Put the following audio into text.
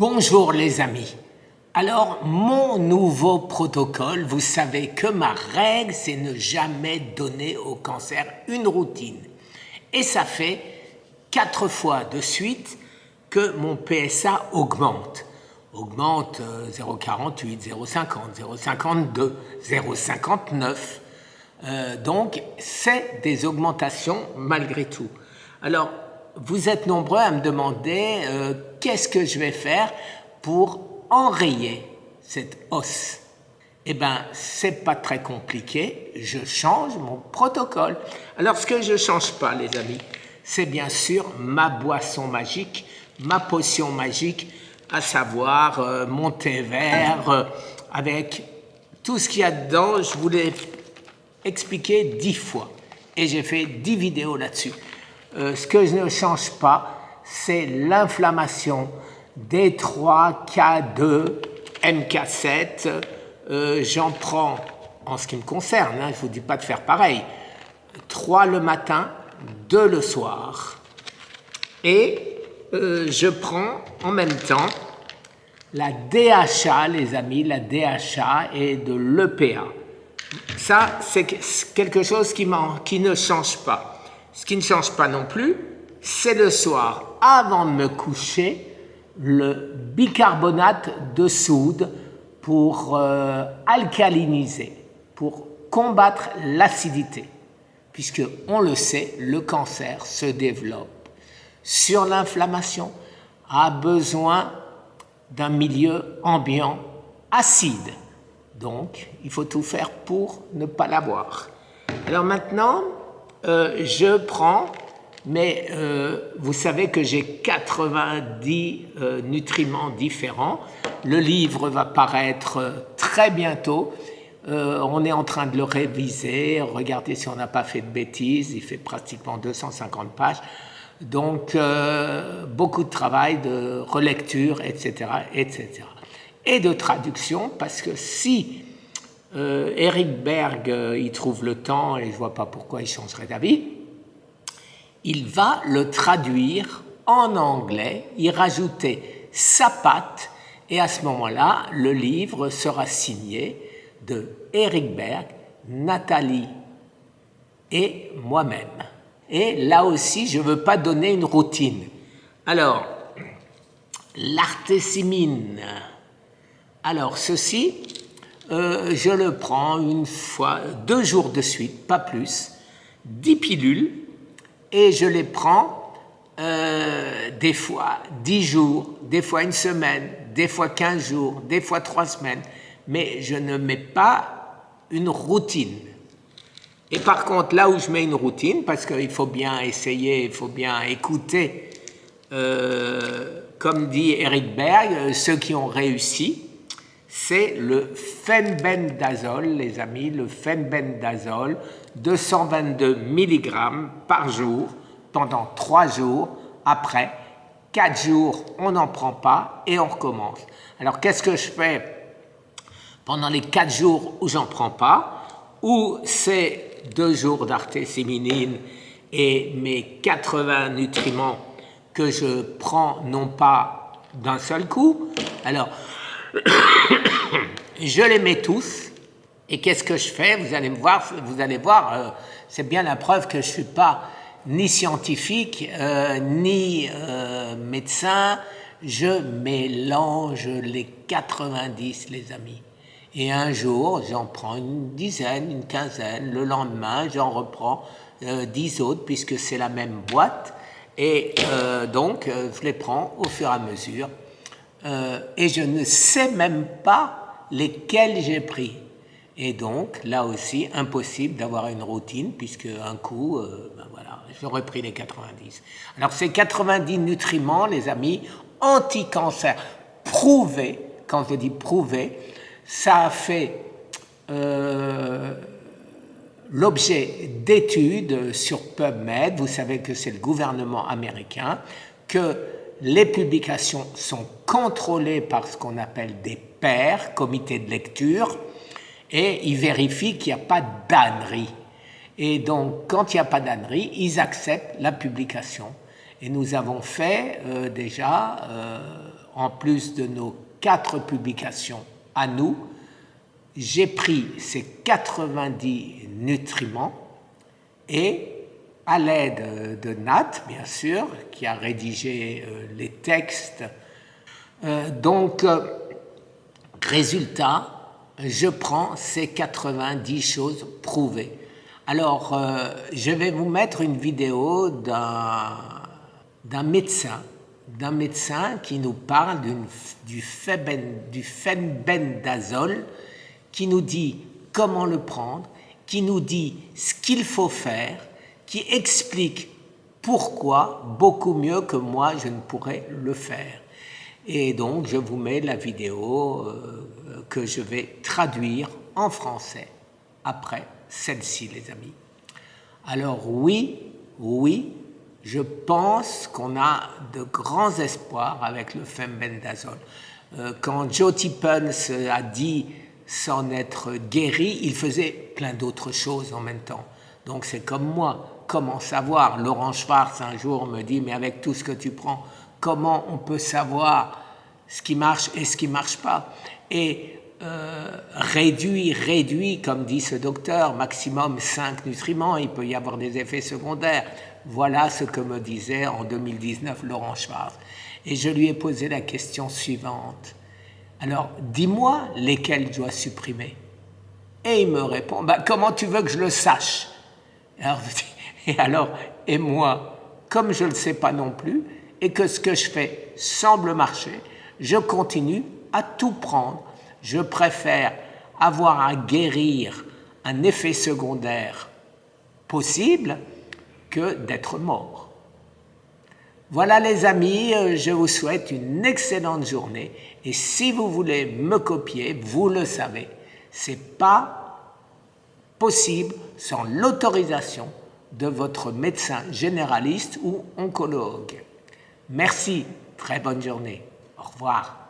Bonjour les amis. Alors, mon nouveau protocole, vous savez que ma règle, c'est ne jamais donner au cancer une routine. Et ça fait 4 fois de suite que mon PSA augmente. Augmente 0,48, 0,50, 0,52, 0,59. Donc, c'est des augmentations malgré tout. Alors, vous êtes nombreux à me demander qu'est-ce que je vais faire pour enrayer cette hausse. Eh bien, c'est pas très compliqué, je change mon protocole. Alors, ce que je ne change pas, les amis, c'est bien sûr ma boisson magique, ma potion magique, à savoir mon thé vert, avec tout ce qu'il y a dedans. Je vous l'ai expliqué 10 fois et j'ai fait 10 vidéos là-dessus. Ce que je ne change pas, c'est l'inflammation D3, K2, MK7. J'en prends, en ce qui me concerne, je ne vous dis pas de faire pareil, 3 le matin, 2 le soir. Et je prends en même temps la DHA, les amis, la DHA et de l'EPA. Ça, c'est quelque chose qui ne change pas. Ce qui ne change pas non plus, c'est le soir, avant de me coucher, le bicarbonate de soude pour alcaliniser, pour combattre l'acidité. Puisque, on le sait, le cancer se développe sur l'inflammation, a besoin d'un milieu ambiant acide. Donc, il faut tout faire pour ne pas l'avoir. Alors maintenant, je prends, mais vous savez que j'ai 90 nutriments différents. Le livre va paraître très bientôt. On est en train de le réviser. Regardez si on n'a pas fait de bêtises. Il fait pratiquement 250 pages. Donc, beaucoup de travail, de relecture, etc., etc. Et de traduction, parce que si Eric Berg, il trouve le temps, et je ne vois pas pourquoi il changerait d'avis, il va le traduire en anglais, y rajouter sa patte, et à ce moment-là, le livre sera signé de Eric Berg, Nathalie et moi-même. Et là aussi, je ne veux pas donner une routine. Alors, l'artésimine. Alors, ceci, je le prends 2 jours de suite, pas plus, 10 pilules, et je les prends des fois 10 jours, des fois une semaine, des fois 15 jours, des fois 3 semaines, mais je ne mets pas une routine. Et par contre, là où je mets une routine, parce qu'il faut bien essayer, il faut bien écouter, comme dit Eric Berg, ceux qui ont réussi, c'est le fenbendazole, les amis, le fenbendazole, 222 mg par jour pendant 3 jours. Après 4 jours, on n'en prend pas et on recommence. Alors, qu'est-ce que je fais pendant les 4 jours où j'en prends pas, où c'est 2 jours d'artésiminine et mes 80 nutriments que je prends non pas d'un seul coup. Alors, je les mets tous, et qu'est-ce que je fais? Vous allez voir, c'est bien la preuve que je ne suis pas ni scientifique, ni médecin. Je mélange les 90, les amis. Et un jour, j'en prends une dizaine, une quinzaine. Le lendemain, j'en reprends 10 autres, puisque c'est la même boîte. Et donc, je les prends au fur et à mesure. Et je ne sais même pas lesquels j'ai pris. Et donc, là aussi, impossible d'avoir une routine, puisque un coup, voilà, j'aurais pris les 90. Alors, ces 90 nutriments, les amis, anti-cancer, prouvés, quand je dis prouvés, ça a fait l'objet d'études sur PubMed. Vous savez que c'est le gouvernement américain, que les publications sont contrôlées par ce qu'on appelle des pairs, comités de lecture, et ils vérifient qu'il n'y a pas d'ânerie. Et donc, quand il n'y a pas d'ânerie, ils acceptent la publication. Et nous avons fait déjà en plus de nos 4 publications à nous, j'ai pris ces 90 nutriments et à l'aide de Nat, bien sûr, qui a rédigé les textes, résultat, je prends ces 90 choses prouvées. Alors, je vais vous mettre une vidéo d'un médecin qui nous parle du fenbendazole, qui nous dit comment le prendre, qui nous dit ce qu'il faut faire, qui explique pourquoi beaucoup mieux que moi je ne pourrais le faire. Et donc je vous mets la vidéo que je vais traduire en français après celle-ci, les amis. Alors oui, je pense qu'on a de grands espoirs avec le fenbendazole. Quand Joti Pence a dit s'en être guéri, il faisait plein d'autres choses en même temps. Donc c'est comme moi, comment savoir? Laurent Schwartz un jour me dit, mais avec tout ce que tu prends, comment on peut savoir ce qui marche et ce qui ne marche pas? Et réduit, comme dit ce docteur, maximum 5 nutriments, il peut y avoir des effets secondaires. Voilà ce que me disait en 2019 Laurent Schwartz. Et je lui ai posé la question suivante. Alors, dis-moi lesquels je dois supprimer. Et il me répond, comment tu veux que je le sache? Et moi, comme je ne le sais pas non plus, et que ce que je fais semble marcher, je continue à tout prendre. Je préfère avoir à guérir un effet secondaire possible que d'être mort. Voilà les amis, je vous souhaite une excellente journée et si vous voulez me copier, vous le savez, ce n'est pas possible sans l'autorisation de votre médecin généraliste ou oncologue. Merci, très bonne journée, au revoir.